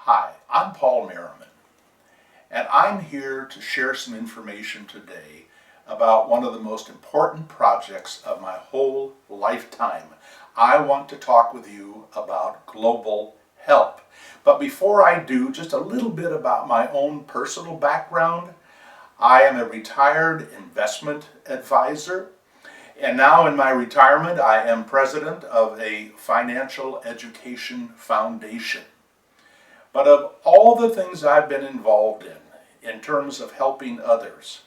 Hi, I'm Paul Merriman, and I'm here to share some information today about one of the most important projects of my whole lifetime. I want to talk with you about global help. But before I do, just a little bit about my own personal background. I am a retired investment advisor, and now in my retirement, I am president of a financial education foundation. But of all the things I've been involved in terms of helping others,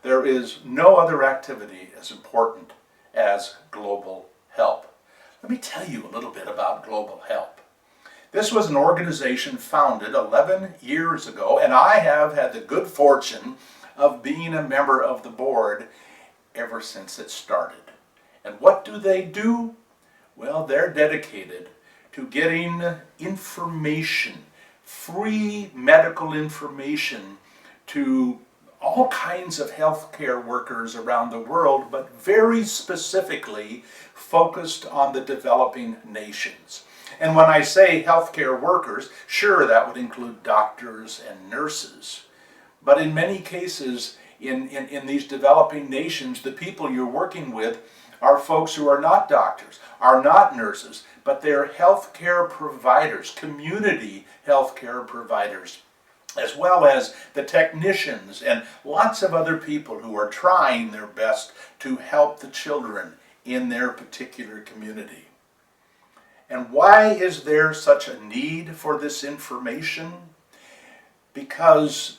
there is no other activity as important as global help. Let me tell you a little bit about global help. This was an organization founded 11 years ago, and I have had the good fortune of being a member of the board ever since it started. And what do? Well, they're dedicated to getting information, free medical information to all kinds of healthcare workers around the world, but very specifically focused on the developing nations. And when I say healthcare workers, sure, that would include doctors and nurses. But in many cases, in these developing nations, the people you're working with are folks who are not doctors, are not nurses, but they're healthcare providers, community healthcare providers, as well as the technicians and lots of other people who are trying their best to help the children in their particular community. And why is there such a need for this information? Because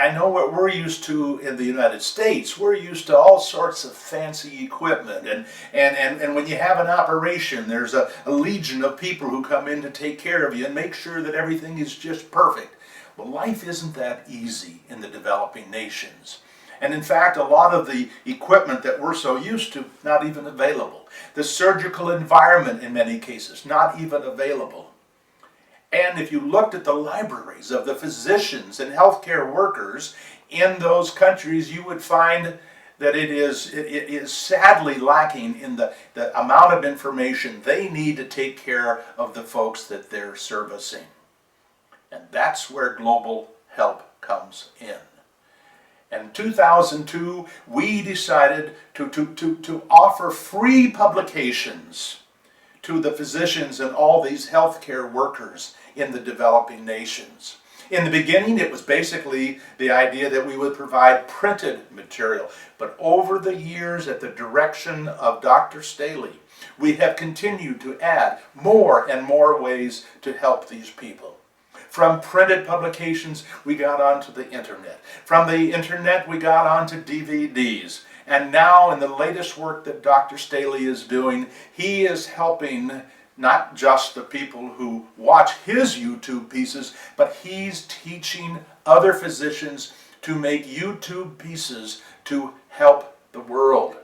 I know what we're used to in the United States. We're used to all sorts of fancy equipment, and when you have an operation, there's a legion of people who come in to take care of you and make sure that everything is just perfect. Well, life isn't that easy in the developing nations. And in fact, a lot of the equipment that we're so used to, not even available. The surgical environment, in many cases, not even available. And if you looked at the libraries of the physicians and healthcare workers in those countries, you would find that it is sadly lacking in the amount of information they need to take care of the folks that they're servicing. And that's where global help comes in. In 2002, we decided to offer free publications to the physicians and all these healthcare workers in the developing nations. In the beginning, it was basically the idea that we would provide printed material. But over the years, at the direction of Dr. Staley, we have continued to add more and more ways to help these people. From printed publications, we got onto the internet. From the internet, we got onto DVDs. And now, in the latest work that Dr. Staley is doing, he is helping not just the people who watch his YouTube pieces, but he's teaching other physicians to make YouTube pieces to help the world.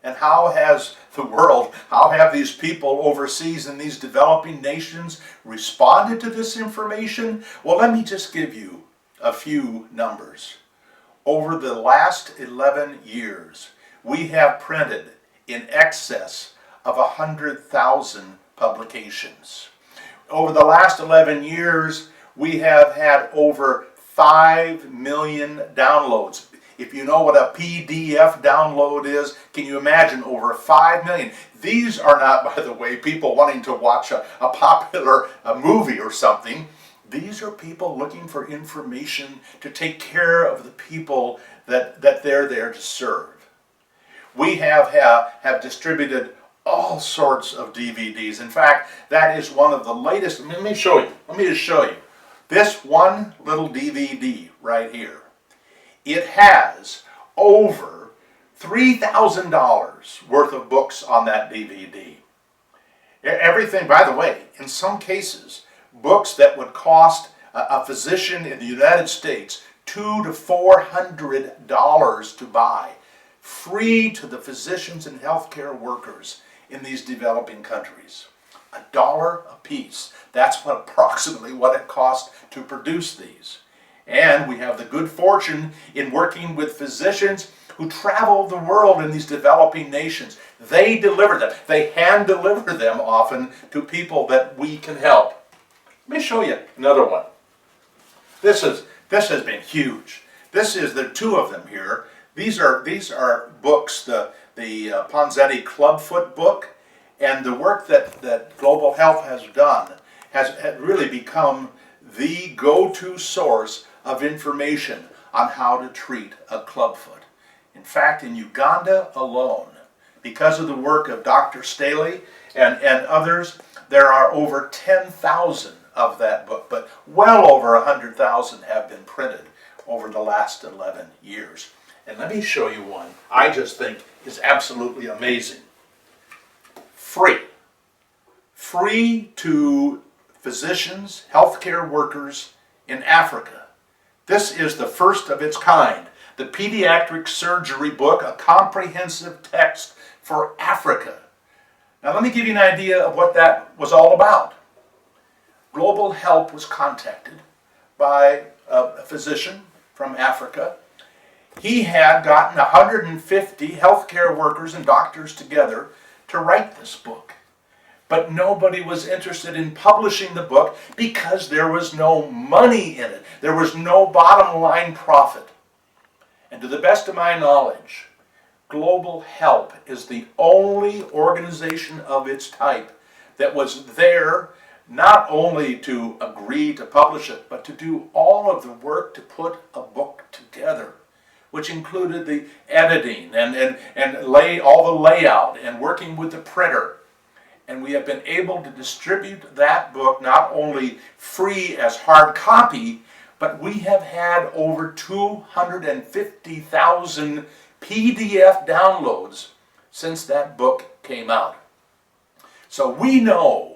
And how have these people overseas in these developing nations responded to this information? Well, let me just give you a few numbers. Over the last 11 years, we have printed in excess of 100,000 publications. Over the last 11 years, we have had over 5 million downloads. If you know what a PDF download is, can you imagine over 5 million? These are not, by the way, people wanting to watch a popular movie or something. These are people looking for information to take care of the people that they're there to serve. We have distributed all sorts of DVDs. In fact, that is one of the latest. Let me show you. Let me just show you. This one little DVD right here. It has over $3,000 worth of books on that DVD. Everything, by the way, in some cases, books that would cost a physician in the United States $200 to $400 to buy, free to the physicians and healthcare workers in these developing countries. $1 a piece. That's approximately what it costs to produce these. And we have the good fortune in working with physicians who travel the world in these developing nations. They deliver them. They hand deliver them often to people that we can help. Let me show you another one. This has been huge. This is the two of them here. These are books. The Ponzetti Clubfoot book, and the work that Global Health has done has really become the go-to source of information on how to treat a clubfoot. In fact, in Uganda alone, because of the work of Dr. Staley and others, there are over 10,000 of that book, but well over 100,000 have been printed over the last 11 years. And let me show you one I just think is absolutely amazing. Free. Free to physicians, healthcare workers in Africa. This is the first of its kind. The Pediatric Surgery Book, a comprehensive text for Africa. Now let me give you an idea of what that was all about. Global Help was contacted by a physician from Africa. He had gotten 150 healthcare workers and doctors together to write this book. But nobody was interested in publishing the book because there was no money in it. There was no bottom line profit. And to the best of my knowledge, Global Help is the only organization of its type that was there not only to agree to publish it, but to do all of the work to put a book together, which included the editing and lay all the layout and working with the printer. And we have been able to distribute that book not only free as hard copy, but we have had over 250,000 PDF downloads since that book came out. So we know,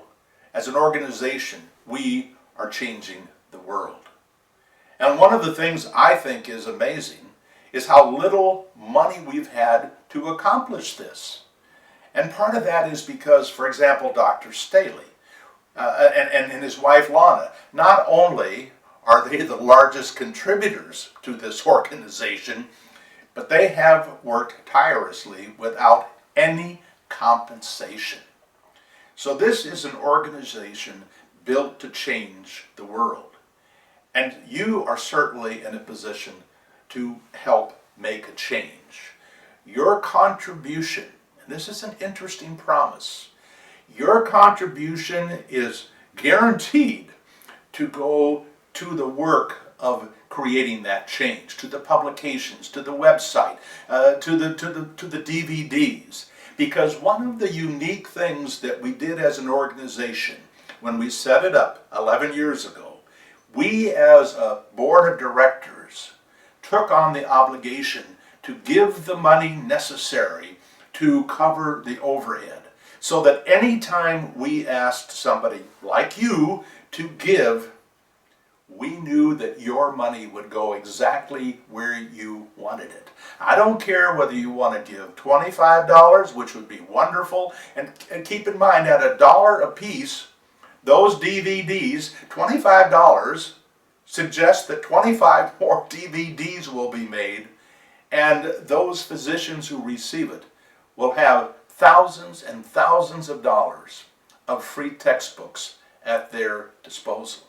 as an organization, we are changing the world. And one of the things I think is amazing is how little money we've had to accomplish this. And part of that is because, for example, Dr. Staley and his wife Lana, not only are they the largest contributors to this organization, but they have worked tirelessly without any compensation. So this is an organization built to change the world. And you are certainly in a position to help make a change. Your contribution, and this is an interesting promise, your contribution is guaranteed to go to the work of creating that change, to the publications, to the website, to the DVDs. Because one of the unique things that we did as an organization when we set it up 11 years ago, we as a board of directors took on the obligation to give the money necessary to cover the overhead, so that any time we asked somebody like you to give, we knew that your money would go exactly where you wanted it. I don't care whether you want to give $25, which would be wonderful, and keep in mind at $1 a piece, those DVDs, $25 suggests that 25 more DVDs will be made, and those physicians who receive it will have thousands and thousands of dollars of free textbooks at their disposal.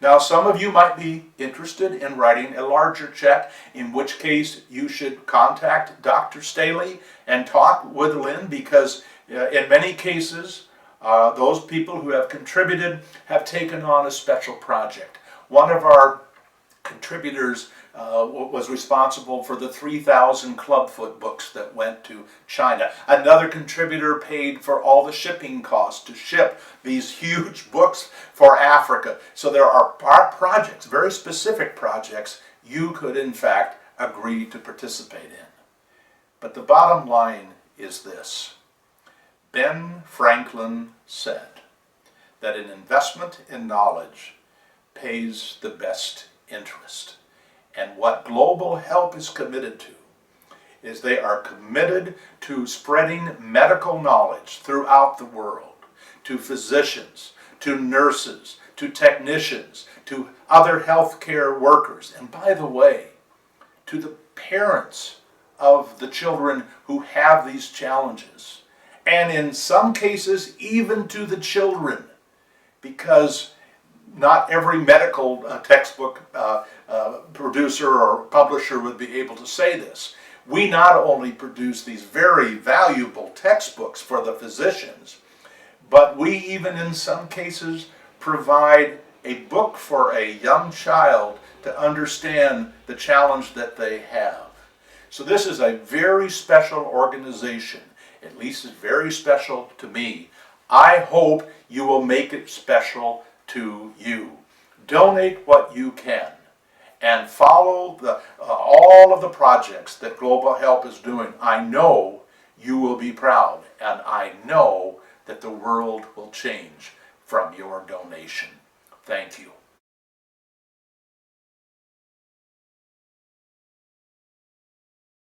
Now, some of you might be interested in writing a larger check, in which case you should contact Dr. Staley and talk with Lynn, because in many cases, those people who have contributed have taken on a special project. One of our contributors was responsible for the 3,000 Clubfoot books that went to China. Another contributor paid for all the shipping costs to ship these huge books for Africa. So there are projects, very specific projects, you could in fact agree to participate in. But the bottom line is this. Ben Franklin said that an investment in knowledge pays the best interest. And what Global Help is committed to is they are committed to spreading medical knowledge throughout the world, to physicians, to nurses, to technicians, to other healthcare workers, and by the way, to the parents of the children who have these challenges, and in some cases even to the children, because not every medical textbook producer or publisher would be able to say this. We not only produce these very valuable textbooks for the physicians, but we even in some cases provide a book for a young child to understand the challenge that they have. So this is a very special organization. At least it's very special to me. I hope you will make it special to you. Donate what you can and follow all of the projects that Global Help is doing. I know you will be proud, and I know that the world will change from your donation. Thank you.